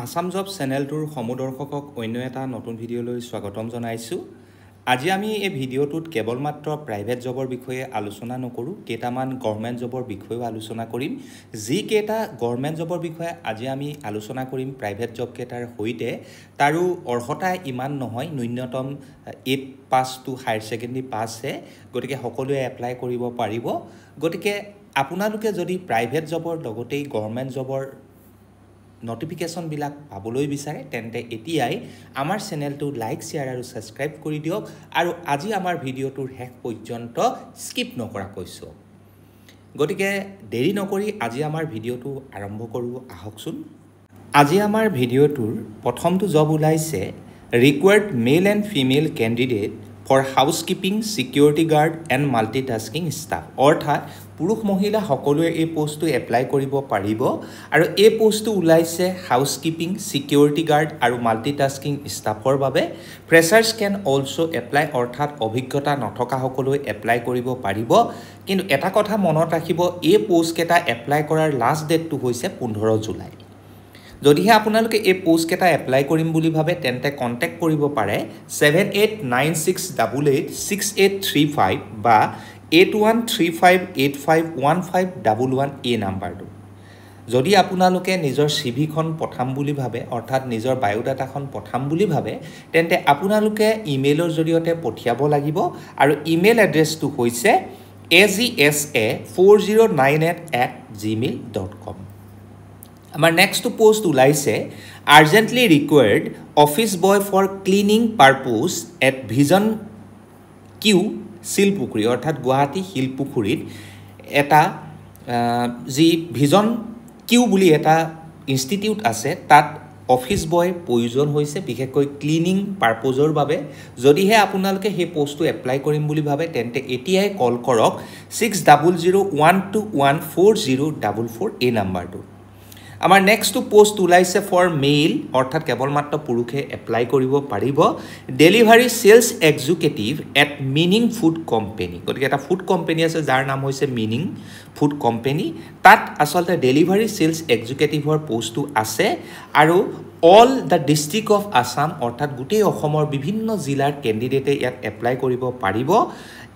Assam job চেনেলটোৰ সমদৰ্শকক অন্য এটা নতুন ভিডিঅ'লৈ স্বাগতম জনাইছোঁ। আজি আমি এই ভিডিঅ'টোত কেৱল মাত্ৰ প্ৰাইভেট জবৰ বিষয়ে আলোচনা নকৰোঁ, কেইটামান গভৰ্ণমেণ্ট জবৰ বিষয়েও আলোচনা কৰিম। যিকেইটা গভৰ্ণমেণ্ট জবৰ বিষয়ে আজি আমি আলোচনা কৰিম প্ৰাইভেট জব কেইটাৰ সৈতে, তাৰো অৰ্হতা ইমান নহয়, ন্যূনতম 8 পাছ টু হায়াৰ ছেকেণ্ডেৰী পাছহে, গতিকে সকলোৱে এপ্লাই কৰিব পাৰিব। গতিকে আপোনালোকে যদি প্ৰাইভেট জবৰ লগতেই গভৰ্ণমেণ্ট জবৰ নটিফিকেশ্যন বিলাক পাবলৈ বিচাৰে তেন্তে এতিয়াই আমাৰ চেনেলটো লাইক শ্বেয়াৰ আৰু সাবস্ক্ৰাইব কৰি দিয়ক আৰু আজি আমাৰ ভিডিঅ'টোৰ শেষ পৰ্যন্ত স্কিপ নকৰাকৈ চাওক। গতিকে দেৰি নকৰি আজি আমাৰ ভিডিঅ'টো আৰম্ভ কৰোঁ আহকচোন। আজি আমাৰ ভিডিঅ'টোৰ প্ৰথমটো জব ওলাইছে required male and female candidate for housekeeping, security guard and multitasking staff. অৰ্থাৎ পুৰুষ মহিলা সকলোৱে এই পোষ্টটো এপ্লাই কৰিব পাৰিব আৰু এই পোষ্টটো ওলাইছে হাউচকিপিং, সিকিউৰিটি গাৰ্ড আৰু মাল্টিটাস্কিং ষ্টাফৰ বাবে। ফ্ৰেছাৰ্ছ কেন অলছো এপ্লাই, অৰ্থাৎ অভিজ্ঞতা নথকা সকলোৱে এপ্লাই কৰিব পাৰিব। কিন্তু এটা কথা মনত ৰাখিব, এই পোষ্টকেইটা এপ্লাই কৰাৰ লাষ্ট ডেটটো হৈছে 15 জুলাই। যদিহে আপোনালোকে এই পোষ্টকেইটা এপ্লাই কৰিম বুলি ভাবে তেন্তে কণ্টেক্ট কৰিব পাৰে 7896886835 বা 8135851511 এই নাম্বাৰটো। যদি আপোনালোকে নিজৰ চিভিখন পঠাম বুলি ভাবে, অৰ্থাৎ নিজৰ বায়োডাটাখন পঠাম বুলি ভাবে, তেন্তে আপোনালোকে ইমেইলৰ জৰিয়তে পঠিয়াব লাগিব আৰু ইমেইল এড্ৰেছটো হৈছে agsa4098@gmail.com। আমাৰ নেক্সট পোষ্ট ওলাইছে urgently required office boy for cleaning purpose at Vision Q Silpukhuri, অৰ্থাৎ গুৱাহাটী শিলপুখুৰীত এটা যি ভিজন কিউ বুলি এটা ইনষ্টিটিউট আছে, তাত অফিচ বয় প্ৰয়োজন হৈছে বিশেষকৈ ক্লিনিং পাৰপ'জৰ বাবে। যদিহে আপোনালোকে সেই পোষ্টটো এপ্লাই কৰিম বুলি ভাবে তেন্তে এতিয়াই কল কৰক 6001214044 এই নাম্বাৰটো। আমাৰ নেক্সট পোষ্ট ওলাইছে ফৰ মেইল, অৰ্থাৎ কেৱল মাত্ৰ পুৰুষে এপ্লাই কৰিব পাৰিব, delivery sales executive at meaning food company. গতিকে এটা ফুড কোম্পেনী আছে যাৰ নাম হৈছে মিনিং ফুড কোম্পেনী, তাত আচলতে ডেলিভাৰী চেলছ এক্সিকিউটিভৰ পোষ্টটো আছে আৰু all the district of Assam, অৰ্থাৎ গোটেই অসমৰ বিভিন্ন জিলাৰ কেণ্ডিডেটে ইয়াত এপ্লাই কৰিব পাৰিব।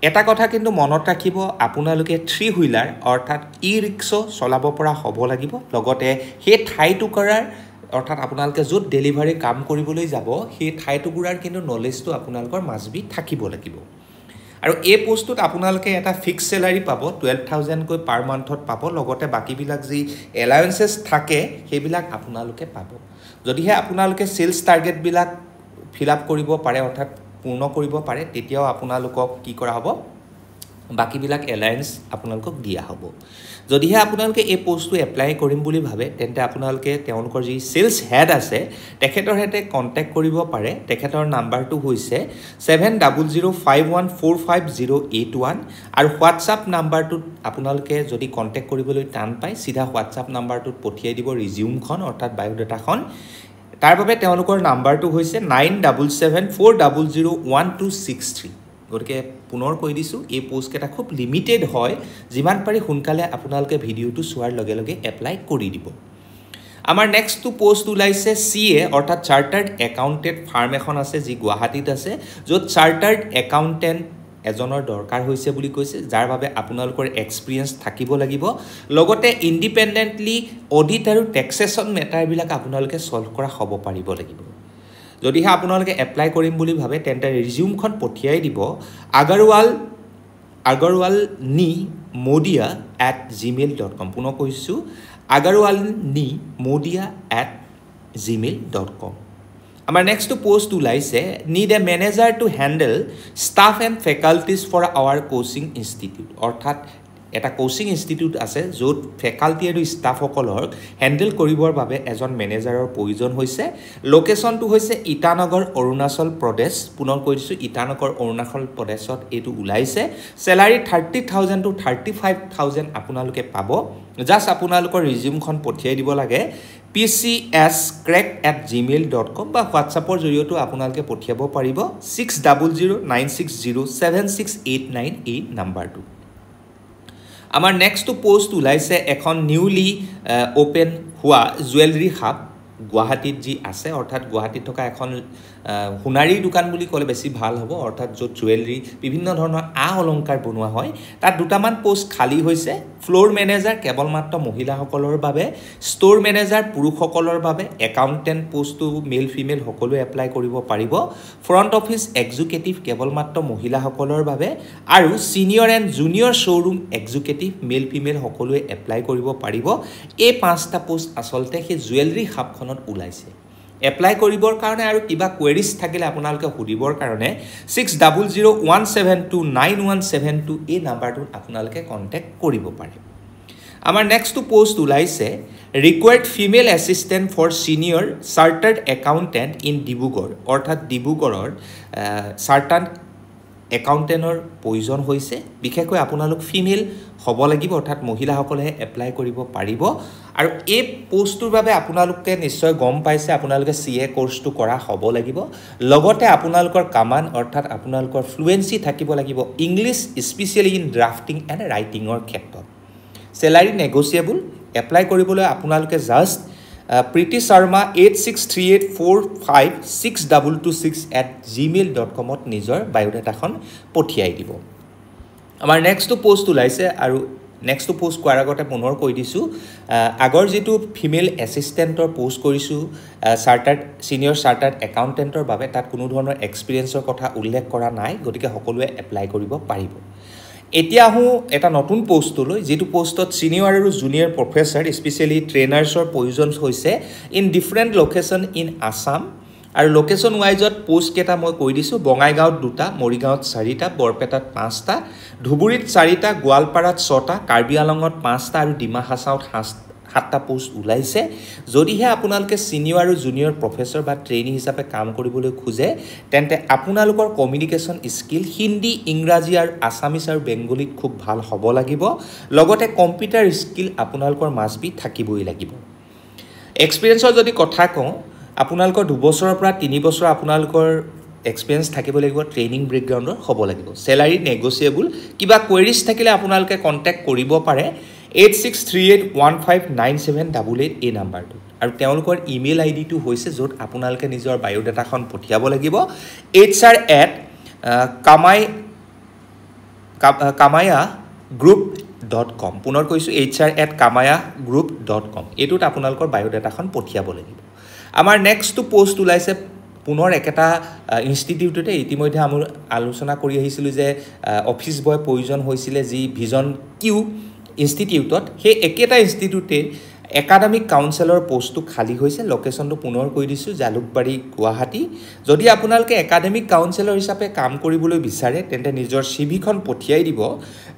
এটা কথা কিন্তু মনত ৰাখিব, আপোনালোকে 3 হুইলাৰ অৰ্থাৎ ই ৰিক্সা চলাব পৰা হ'ব লাগিব, লগতে সেই ঠাইটুকুৰাৰ অৰ্থাৎ আপোনালোকে য'ত ডেলিভাৰী কাম কৰিবলৈ যাব সেই ঠাইটুকুৰাৰ কিন্তু নলেজটো আপোনালোকৰ মাছবি থাকিব লাগিব। আৰু এই পোষ্টটোত আপোনালোকে এটা ফিক্স চেলাৰী পাব, 12,000কৈ পাৰ মান্থত পাব, লগতে বাকীবিলাক যি এলাউৱেঞ্চেছ থাকে সেইবিলাক আপোনালোকে পাব। যদিহে আপোনালোকে চেলছ টাৰ্গেটবিলাক ফিল আপ কৰিব পাৰে, অৰ্থাৎ পূৰ্ণ কৰিব পাৰে, তেতিয়াও আপোনালোকক কি কৰা হ'ব, বাকীবিলাক এলায়েন্স আপোনালোকক দিয়া হ'ব। যদিহে আপোনালোকে এই পোষ্টটো এপ্লাই কৰিম বুলি ভাবে তেন্তে আপোনালোকে তেওঁলোকৰ যি চেলছ হেড আছে তেখেতৰ সৈতে কণ্টেক্ট কৰিব পাৰে। তেখেতৰ নাম্বাৰটো হৈছে 7005145081 আৰু হোৱাটছআপ নাম্বাৰটোত আপোনালোকে যদি কণ্টেক্ট কৰিবলৈ টান পায় চিধা হোৱাটছআপ নাম্বাৰটোত পঠিয়াই দিব ৰিজিউমখন, অৰ্থাৎ বায়োডাটাখন। তাৰ বাবে তেওঁলোকৰ নাম্বাৰটো হৈছে 9774001263। গতিকে পুনৰ কৈ দিছোঁ, এই পোষ্টকেইটা খুব লিমিটেড হয়, যিমান পাৰি সোনকালে আপোনালোকে ভিডিঅ'টো চোৱাৰ লগে লগে এপ্লাই কৰি দিব। আমাৰ নেক্সটটো পোষ্ট ওলাইছে CA, অৰ্থাৎ চাৰ্টাৰ্ড একাউণ্টেণ্ট ফাৰ্ম এখন আছে যি গুৱাহাটীত আছে, য'ত চাৰ্টাৰ্ড একাউণ্টেণ্ট এজনৰ দৰকাৰ হৈছে বুলি কৈছে, যাৰ বাবে আপোনালোকৰ এক্সপিৰিয়েঞ্চ থাকিব লাগিব, লগতে ইণ্ডিপেণ্ডেণ্টলি অডিট আৰু টেক্সেশ্যন মেটাৰবিলাক আপোনালোকে ছল্ভ কৰা হ'ব পাৰিব লাগিব। যদিহে আপোনালোকে এপ্লাই কৰিম বুলি ভাবে তেন্তে ৰিজিউমখন পঠিয়াই দিব agarwalni@gmail.com। পুনৰ কৈছোঁ agarwalni@gmail.com। আমাৰ নেক্সট পোষ্ট ওলাইছে need a manager to handle staff and faculties for our coaching institute, অৰ্থাৎ এটা কোচিং ইনষ্টিটিউট আছে য'ত ফেকাল্টি আৰু ষ্টাফসকলক হেণ্ডেল কৰিবৰ বাবে এজন মেনেজাৰৰ প্ৰয়োজন হৈছে। লোকেশ্যনটো হৈছে ইটানগৰ, অৰুণাচল প্ৰদেশ। পুনৰ কৈ দিছোঁ, ইটানগৰ অৰুণাচল প্ৰদেশত এইটো ওলাইছে। চেলাৰী 30,000 to 35,000 আপোনালোকে পাব। জাষ্ট আপোনালোকৰ ৰিজিউমখন পঠিয়াই দিব লাগে pcscrack@gmail.com বা হোৱাটছআপৰ জৰিয়তেও আপোনালোকে পঠিয়াব পাৰিব 6009607689 এই নাম্বাৰটো। আমাৰ নেক্সট পোষ্ট ওলাইছে এখন নিউলি ওপেন হোৱা জুৱেলাৰী হাব গুৱাহাটীত যি আছে অৰ্থাৎ গুৱাহাটীত থকা এখন সোণাৰীৰ দোকান বুলি ক'লে বেছি ভাল হ'ব অৰ্থাৎ য'ত জুৱেলাৰী বিভিন্ন ধৰণৰ অলংকাৰ বনোৱা হয় তাত দুটামান পোষ্ট খালী হৈছে ফ্লোৰ মেনেজাৰ কেৱল মাত্ৰ মহিলাসকলৰ বাবে ষ্ট'ৰ মেনেজাৰ পুৰুষসকলৰ বাবে একাউণ্টেণ্ট পোষ্টটো মেল ফিমেল সকলোৱে এপ্লাই কৰিব পাৰিব ফ্ৰণ্ট অফিচ এক্সিকিউটিভ কেৱল মাত্ৰ মহিলাসকলৰ বাবে আৰু senior and junior showroom executive male female সকলোৱে এপ্লাই কৰিব পাৰিব এই 5টা পোষ্ট আচলতে সেই জুৱেলাৰী হাবখনত ওলাইছে এপ্লাই কৰিবৰ কাৰণে আৰু কিবা কোৱেৰিজ থাকিলে আপোনালোকে সুধিবৰ কাৰণে 6001729172 এই নাম্বাৰটোত আপোনালোকে কণ্টেক্ট কৰিব পাৰে আমাৰ নেক্সট পোষ্ট ওলাইছে required female assistant for senior chartered accountant in Dibrugarh অৰ্থাৎ ডিব্ৰুগড়ৰ চাৰ্টাৰ্ড একাউন্টেন্টৰ প্ৰয়োজন হৈছে বিশেষকৈ আপোনালোক ফিমেল হ'ব লাগিব অৰ্থাৎ মহিলাসকলে এপ্লাই কৰিব পাৰিব আৰু এই পোষ্টটোৰ বাবে আপোনালোকে নিশ্চয় গম পাইছে আপোনালোকে সিএ কোৰ্সটো কৰা হ'ব লাগিব লগতে আপোনালোকৰ কমাণ্ড অৰ্থাৎ আপোনালোকৰ ফ্লুৱেন্সি থাকিব লাগিব English specially in drafting and ৰাইটিঙৰ ক্ষেত্ৰত স্যালাৰি নেগোচিয়েবল এপ্লাই কৰিবলৈ আপোনালোকে জাস্ট প্ৰীতি শৰ্মা 8638456226@gmail.com ত নিজৰ বায়োডাটাখন পঠিয়াই দিব আমাৰ নেক্সট পোষ্ট ওলাইছে আৰু নেক্সট পোষ্ট কোৱাৰ আগতে পুনৰ কৈ দিছোঁ আগৰ যেটো ফিমেল এসিস্ট্যান্টৰ পোষ্ট কৰিছোঁ চাৰ্টাৰ্ড সিনিয়ৰ চাৰ্টাৰ্ড একাউন্টেন্টৰ বাবে তাত কোনো ধৰণৰ এক্সপেৰিয়েন্সৰ কথা উল্লেখ কৰা নাই গতিকে সকলোৱে এপ্লাই কৰিব পাৰিব এতিয়া হু এটা নতুন পোষ্ট লৈ যেটো পোষ্টত সিনিয়ৰ আৰু জুনিয়ৰ প্ৰফেসৰ স্পেশালি ট্ৰেইনাৰ্ছৰ প্ৰয়োজন হৈছে in different location in Assam আৰু লোকেশন ওয়াইজত পোষ্ট কেটা মই কৈ দিছো বঙাইগাঁৱত 2টা মৰিগাঁৱত 4টা বৰপেটাত 5টা ধুবুৰীত 4টা গোৱালপাৰাত 6টা কাৰ্বি আলঙত 5টা আৰু ডিমা হাছাওত 7টা পোষ্ট ওলাইছে যদিহে আপোনালোকে সিনিয়ৰ আৰু জুনিয়ৰ প্ৰফেসৰ বা ট্ৰেইনি হিচাপে কাম কৰিবলৈ খোজে তেন্তে আপোনালোকৰ কমিউনিকেশ্যন স্কিল হিন্দী ইংৰাজী আৰু আসামিজ আৰু বেংগলীত খুব ভাল হ'ব লাগিব লগতে কম্পিউটাৰ স্কিল আপোনালোকৰ মাষ্ট বি থাকিবই লাগিব এক্সপেৰিয়েন্সৰ যদি কথা কওঁ আপোনালোকৰ 2 বছৰৰ পৰা 3 বছৰ আপোনালোকৰ এক্সপেৰিয়েন্স থাকিব লাগিব ট্ৰেইনিং ব্ৰেকগ্ৰাউণ্ডৰ হ'ব লাগিব স্যালাৰি নেগোচিয়েবল কিবা কোৱেৰিজ থাকিলে আপোনালোকে কন্টাক্ট কৰিব পাৰে 8638159788 এই নাম্বাৰটো আৰু তেওঁলোকৰ ইমেইল আইডিটো হৈছে য'ত আপোনালোকে নিজৰ বায়োডাটাখন পঠিয়াব লাগিব hr@kamaya.group.com পুনৰ কৈছো hr@kamaya.group.com এটোত আপোনালোকৰ বায়োডাটাখন পঠিয়াব লাগিব আমাৰ নেক্সট পোষ্ট ওলাইছে পুনৰ একটা ইনষ্টিটিউটতে ইতিমধ্যে আমি আলোচনা কৰি আহিছিল যে অফিস বয় প্ৰয়োজন হৈছিল যি ভিজন কিউ ইনষ্টিটিউটত হে একেটা ইনষ্টিটিউটে একাডেমিক কাউন্সিলৰ পোষ্টটো খালী হৈছে লোকেশনটো পুনৰ কৈ দিছো জালুকবাৰী গুৱাহাটী যদি আপোনালোকে একাডেমিক কাউন্সিলৰ হিচাপে কাম কৰিবলৈ বিচাৰে তেন্তে নিজৰ সিভিখন পঠিয়াই দিব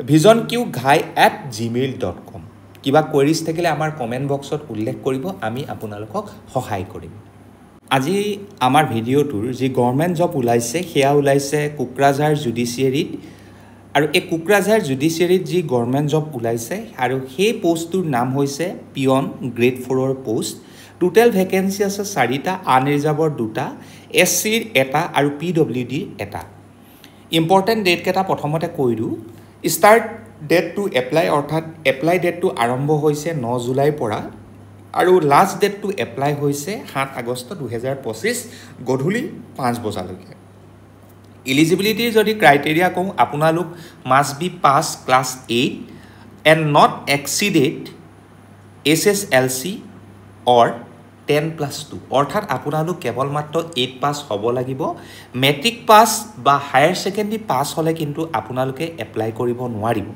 visionqghai@gmail.com কিবা কোৱেৰিজ থাকিলে আমাৰ কমেন্ট বক্সত উল্লেখ কৰিব আমি আপোনালোকক সহায় কৰিম আজি আমাৰ ভিডিওটোৰ যি গভৰ্ণমেণ্ট জব ওলাইছে হেয়া ওলাইছে কুকৰাঝাৰ জুডিচিয়াৰীত আৰু এই কুকৰাঝাৰ জুডিচিয়াৰীত যি গভৰ্ণমেণ্ট জব ওলাইছে আৰু সেই পোষ্টটোৰ নাম হৈছে পিয়ন গ্ৰেড 4ৰ পোষ্ট টোটেল ভেকেন্সি আছে 4টা আনৰিজাৰ্ভৰ 2টা এছচিৰ এটা আৰু পিডব্লিউডিৰ এটা ইম্পৰ্টেণ্ট ডেট কেটা প্ৰথমতে কৈ দিওঁ ষ্টাৰ্ট ডেট টু এপ্লাই অৰ্থাৎ এপ্লাই ডেটটো আৰম্ভ হৈছে 9 জুলাইৰ পৰা আৰু লাষ্ট ডেট টু এপ্লাই হৈছে 7 আগষ্ট 2025 গধূলি 5 বজালৈকে এলিজিবিলিটিৰ যদি ক্ৰাইটেৰিয়া কওঁ আপোনালোক must B pass class 8 and not exceeded SSLC অৰ 10+2 অৰ্থাৎ আপোনালোক কেৱল মাত্ৰ 8 পাছ হ'ব লাগিব মেট্ৰিক পাছ বা হায়াৰ সেকেন্ডাৰী পাছ হ'লে কিন্তু আপোনালোকে এপ্লাই কৰিব নোৱাৰিব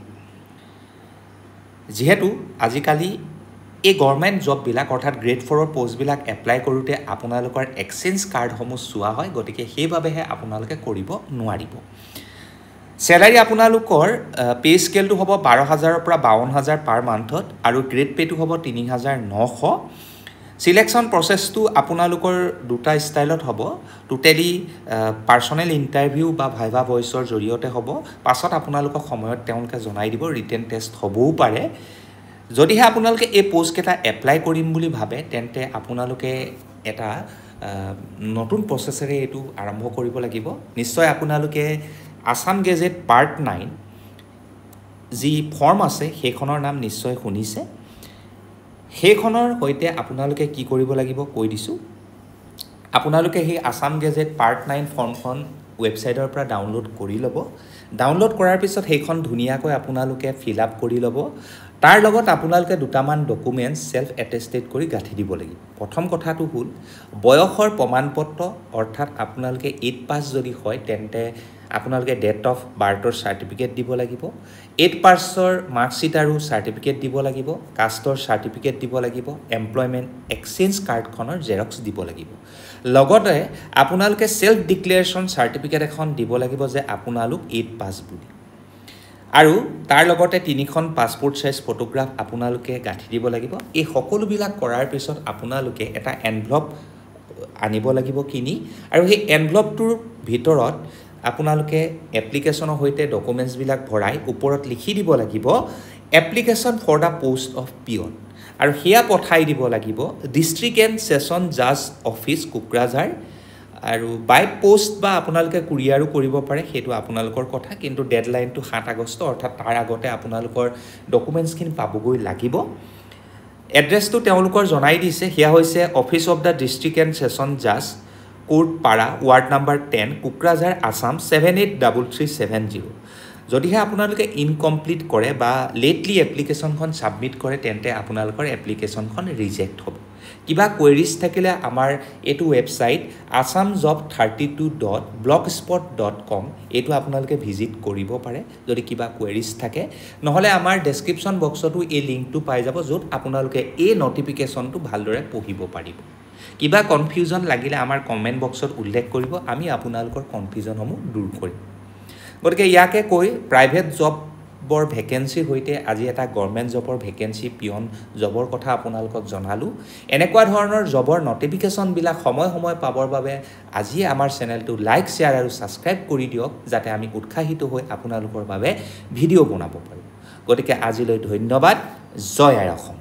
যেহেতু আজিকালি এই গভৰ্ণমেণ্ট জব বিলাক অৰ্থাৎ গ্ৰেড 4ৰ পোষ্ট বিলাক এপ্লাই কৰোতে আপোনালোকৰ এক্সচেঞ্জ কাৰ্ড সমূহ চোৱা হয় গতিকে সেইবাবেহে আপোনালোকে কৰিব নোৱাৰিব স্যালাৰি আপোনালোকৰ পে স্কেলটো হ'ব 12000 ৰ পৰা 52000 পাৰ মান্থত আৰু গ্ৰেড পেটো হ'ব 3900 সিলেকশন প্ৰসেসটো আপোনালোকৰ দুটা ষ্টাইলত হ'ব টোটেলি পাৰ্সোনেল ইন্টাৰভিউ বা ভাইভা ভয়েসৰ জৰিয়তে হ'ব পাছত আপোনালোকক সময়ত তেওঁলোকে জনাই দিব ৰিটেন টেষ্ট হ'বও পাৰে যদিহে আপোনালোকে এই পোষ্ট কেটা এপ্লাই কৰিম বুলি ভাবে তেন্তে আপোনালোকে এটা নতুন প্ৰসেসৰে এটো আৰম্ভ কৰিব লাগিব নিশ্চয় আপোনালোকে আসাম গেজেট পাৰ্ট 9 যি ফৰ্ম আছে সেইখনৰ নাম নিশ্চয় শুনিছে সেইখনৰ সৈতে আপোনালোকে কি কৰিব লাগিব কৈ দিছোঁ আপোনালোকে সেই আসাম গেজেট পাৰ্ট 9 ফৰ্মখন ৱেবছাইটৰ পৰা ডাউনলোড কৰি ল'ব ডাউনলোড কৰাৰ পিছত সেইখন ধুনীয়াকৈ আপোনালোকে ফিল আপ কৰি ল'ব তাৰ লগত আপোনালোকে দুটামান ডকুমেণ্টছ সেলফ এটেষ্টেড কৰি গাঁঠি দিব লাগিব প্ৰথম কথাটো হ'ল বয়সৰ প্ৰমাণপত্ৰ অৰ্থাৎ আপোনালোকে 8 পাছ যদি হয় তেন্তে আপোনালোকে ডেট অফ বাৰ্থৰ সাৰ্টিফিকেট দিব লাগিব 8 পাছৰ মাৰ্কশিট আৰু সাৰ্টিফিকেট দিব লাগিব কাষ্টৰ সাৰ্টিফিকেট দিব লাগিব এমপ্লয়মেন্ট এক্সচেঞ্জ কাৰ্ডখনৰ জেৰক্স দিব লাগিব লগতে আপোনালোকে সেলফ ডিক্লেৰেশ্যন সাৰ্টিফিকেট এখন দিব লাগিব যে আপোনালোক 8 পাছ বুলি আৰু তাৰ লগতে 3খন পাছপোৰ্ট সাইজ ফটোগ্ৰাফ আপোনালোকে গাঁঠি দিব লাগিব এই সকলোবিলাক কৰাৰ পিছত আপোনালোকে এটা এনভলপ আনিব লাগিব কিনি আৰু সেই এনভলপটোৰ ভিতৰত আপোনালোকে এপ্লিকেশনৰ হৈতে ডকুমেন্টছ বিলাক ভৰাই ওপৰত লিখি দিব লাগিব application for the post of peon আৰু হিয়া পঠাই দিব লাগিব ডিস্ট্ৰিক্ট এণ্ড সেশন জাজ অফিস কোকৰাঝাৰ আৰু বাই পোষ্ট বা আপোনালোকে কুৰিয়াৰো কৰিব পাৰে হেতু আপোনালোকৰ কথা কিন্তু ডেডলাইনটো 7 আগষ্ট অৰ্থাৎ তাৰ আগতে আপোনালোকৰ ডকুমেন্টছখিনি পাবগৈ লাগিব এড্ৰেছটো তেওঁলোকৰ জনাই দিছে হিয়া হৈছে office of the district and session জাজ কোৰ্ট পাৰা ৱাৰ্ড নাম্বাৰ 10 কোকৰাঝাৰ আসাম 783370 যদিহে আপোনালোকে ইনকমপ্লিট কৰে বা লেটলি এপ্লিকেশনখন সাবমিট কৰে তেন্তে আপোনালোকৰ এপ্লিকেশনখন ৰিজেক্ট হ'ব কিবা কোৱেৰিজ থাকিলে আমাৰ এটো ৱেবছাইট assamjob32.blogspot.com এটো আপোনালোকে ভিজিট কৰিব পাৰে যদি কিবা কোৱেৰিজ থাকে নহলে আমাৰ ডেসক্ৰিপচন বক্সটো এই লিংকটো পাই যাব যত আপোনালোকে এই নটিফিকেশনটো ভালদৰে পঢ়িব পাৰিব কিবা কনফিউজন লাগিলে আমাৰ কমেন্ট বক্সত উল্লেখ কৰিব আমি আপোনালোকৰ কনফিউজনসমূহ দূৰ কৰিম গতিকে ইয়াকে কৈ প্ৰাইভেট জবৰ ভ্যাকেন্সি হৈতে আজি এটা গভৰ্নমেন্ট জবৰ ভ্যাকেন্সি পিয়ন জবৰ কথা আপোনালোকক জনালো এনেকুৱা ধৰণৰ জবৰ নটিফিকেশন বিলাক সময় সময় পাবৰ বাবে আজি আমাৰ চেনেলটো লাইক শেয়াৰ আৰু সাবস্ক্ৰাইব কৰি দিয়ক যাতে আমি উৎসাহিত হৈ আপোনালোকৰ বাবে ভিডিও বনাব পাৰো গতিকে আজিলৈ ধন্যবাদ জয় আই অসম